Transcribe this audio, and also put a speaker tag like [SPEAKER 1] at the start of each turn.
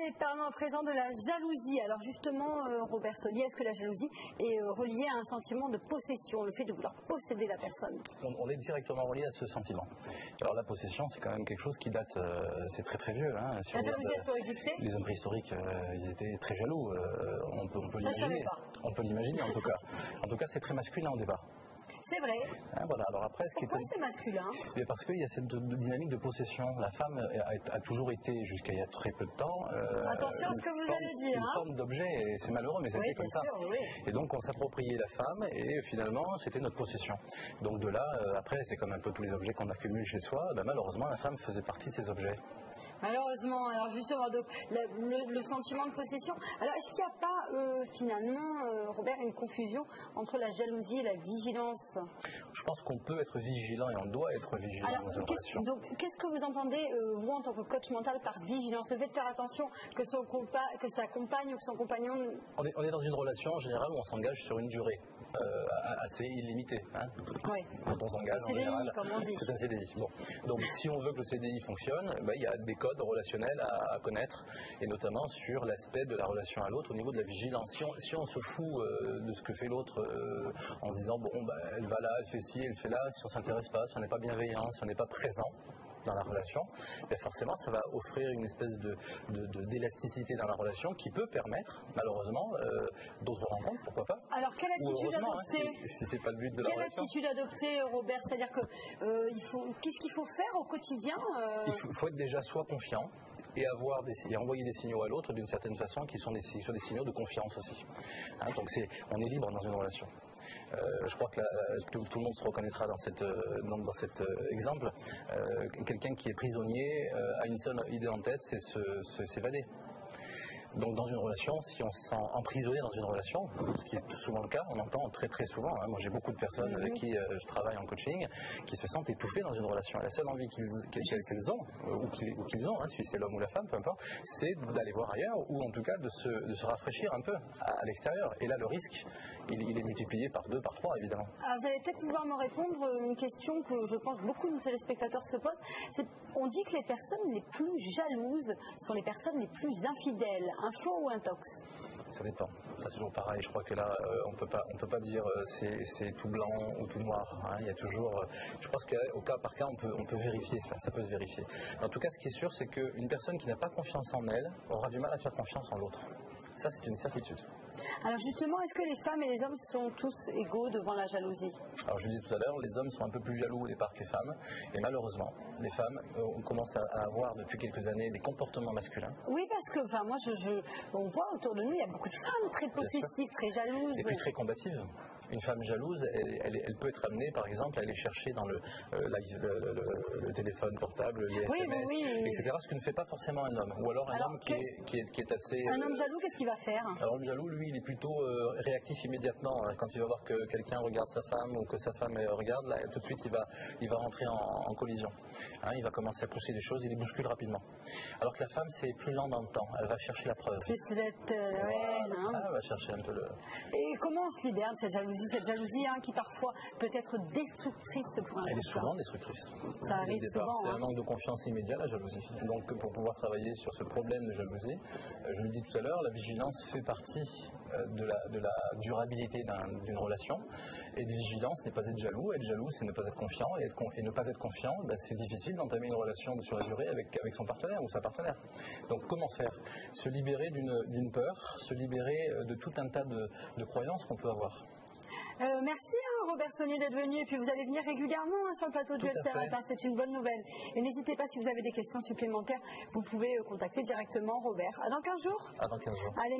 [SPEAKER 1] Allez, parlons à présent de la jalousie. Alors justement, Robert Saullier, est-ce que la jalousie est reliée à un sentiment de possession, le fait de vouloir posséder la personne?
[SPEAKER 2] On est directement relié à ce sentiment. Alors la possession, c'est quand même quelque chose qui date, c'est très très vieux. Hein.
[SPEAKER 1] La jalousie a toujours existé?
[SPEAKER 2] Les hommes préhistoriques, ils étaient très jaloux. On peut l'imaginer. On peut l'imaginer en tout cas. En tout cas, c'est très masculin au départ.
[SPEAKER 1] C'est vrai.
[SPEAKER 2] Hein, voilà. Alors après,
[SPEAKER 1] pourquoi c'est masculin?
[SPEAKER 2] Parce qu'il y a cette dynamique de possession. La femme a toujours été, jusqu'à il y a très peu de temps,
[SPEAKER 1] attention à ce que vous allez dire.
[SPEAKER 2] Une forme d'objet, et c'est malheureux, mais c'était comme ça.
[SPEAKER 1] Sûr, oui.
[SPEAKER 2] Et donc on s'appropriait la femme, et finalement c'était notre possession. Donc de là, après, c'est comme un peu tous les objets qu'on accumule chez soi, ben, malheureusement la femme faisait partie de ces objets.
[SPEAKER 1] Malheureusement, alors justement, donc, le sentiment de possession. Alors, est-ce qu'il n'y a pas finalement, Robert, une confusion entre la jalousie et la vigilance?
[SPEAKER 2] Je pense qu'on peut être vigilant et on doit être vigilant dans une relation.
[SPEAKER 1] Donc, qu'est-ce que vous entendez, vous, en tant que coach mental, par vigilance? Le fait de faire attention que sa compagne ou que son compagnon...
[SPEAKER 2] On est dans une relation, en général, où on s'engage sur une durée assez illimitée. Hein.
[SPEAKER 1] Oui.
[SPEAKER 2] Quand on s'engage, en général,
[SPEAKER 1] comme on dit.
[SPEAKER 2] c'est un CDI. Bon. Donc, si on veut que le CDI fonctionne, ben, il y a des codes relationnels à connaître, et notamment sur l'aspect de la relation à l'autre au niveau de la vigilance. Si on se fout de ce que fait l'autre en se disant, bon, ben, elle va là, elle fait ci, elle fait là, si on ne s'intéresse pas, si on n'est pas bienveillant, si on n'est pas présent dans la relation, ben forcément ça va offrir une espèce d'élasticité dans la relation qui peut permettre malheureusement d'autres rencontres, pourquoi pas.
[SPEAKER 1] Alors quelle attitude adopter,
[SPEAKER 2] hein, si c'est pas le but de la relation.
[SPEAKER 1] Quelle attitude adopter, Robert? C'est-à-dire que qu'est-ce qu'il faut faire au quotidien?
[SPEAKER 2] Il faut être déjà soit confiant et envoyer des signaux à l'autre d'une certaine façon qui sont des signaux de confiance aussi. Hein, donc on est libre dans une relation. Je crois que tout le monde se reconnaîtra dans cet exemple. Quelqu'un qui est prisonnier a une seule idée en tête, c'est s'évader. Donc dans une relation, si on se sent emprisonné dans une relation, ce qui est souvent le cas, on entend très très souvent, hein, moi j'ai beaucoup de personnes avec qui je travaille en coaching, qui se sentent étouffées dans une relation. Et la seule envie qu'ils ont, ou qu'ils ont, hein, si c'est l'homme ou la femme, peu importe, c'est d'aller voir ailleurs, ou en tout cas de se rafraîchir un peu à l'extérieur. Et là le risque, il est multiplié par 2, par 3 évidemment.
[SPEAKER 1] Alors vous allez peut-être pouvoir me répondre une question que je pense beaucoup de téléspectateurs se posent. On dit que les personnes les plus jalouses sont les personnes les plus infidèles. Un faux ou un tox?
[SPEAKER 2] Ça dépend. C'est toujours pareil. Je crois que là, on peut pas dire c'est tout blanc ou tout noir. Hein. Il y a toujours. Je pense qu'au cas par cas, on peut vérifier ça. Ça peut se vérifier. En tout cas, ce qui est sûr, c'est qu'une personne qui n'a pas confiance en elle aura du mal à faire confiance en l'autre. Ça, c'est une certitude.
[SPEAKER 1] Alors justement, est-ce que les femmes et les hommes sont tous égaux devant la jalousie? Alors
[SPEAKER 2] je disais tout à l'heure, les hommes sont un peu plus jaloux au départ que les femmes, et malheureusement, les femmes commencent à avoir depuis quelques années des comportements masculins.
[SPEAKER 1] Oui, parce que, enfin, moi, on voit autour de nous, il y a beaucoup de femmes très possessives, très jalouses.
[SPEAKER 2] Et puis très combatives. Une femme jalouse, elle peut être amenée, par exemple, à aller chercher dans le téléphone portable, les SMS, etc., ce que ne fait pas forcément un homme. Ou alors un homme qui est assez...
[SPEAKER 1] Un homme jaloux, qu'est-ce qu'il va faire?
[SPEAKER 2] Alors l'homme jaloux, lui, il est plutôt réactif immédiatement. Quand il va voir que quelqu'un regarde sa femme ou que sa femme regarde, là, tout de suite, il va rentrer en collision. Hein, il va commencer à pousser des choses, il les bouscule rapidement. Alors que la femme, c'est plus lent dans le temps. Elle va chercher la preuve.
[SPEAKER 1] C'est
[SPEAKER 2] elle va chercher un peu le...
[SPEAKER 1] Et comment on se libère de cette jalousie? Cette jalousie qui parfois peut être destructrice pour un couple.
[SPEAKER 2] Elle est souvent destructrice.
[SPEAKER 1] Ça arrive souvent.
[SPEAKER 2] C'est un manque de confiance immédiat, la jalousie. Donc pour pouvoir travailler sur ce problème de jalousie, je le dis tout à l'heure, la vigilance fait partie de la durabilité d'une relation. Et de vigilance n'est pas être jaloux. Être jaloux, c'est ne pas être confiant. Et ne pas être confiant, c'est difficile d'entamer une relation sur la durée avec son partenaire ou sa partenaire. Donc comment faire? Se libérer d'une peur, se libérer de tout un tas de croyances qu'on peut avoir.
[SPEAKER 1] Merci Robert Saullier d'être venu, et puis vous allez venir régulièrement sur le plateau du LCR Matin, c'est une bonne nouvelle. Et n'hésitez pas, si vous avez des questions supplémentaires, vous pouvez contacter directement Robert. À dans 15 jours.
[SPEAKER 2] À dans 15 jours.
[SPEAKER 1] Allez,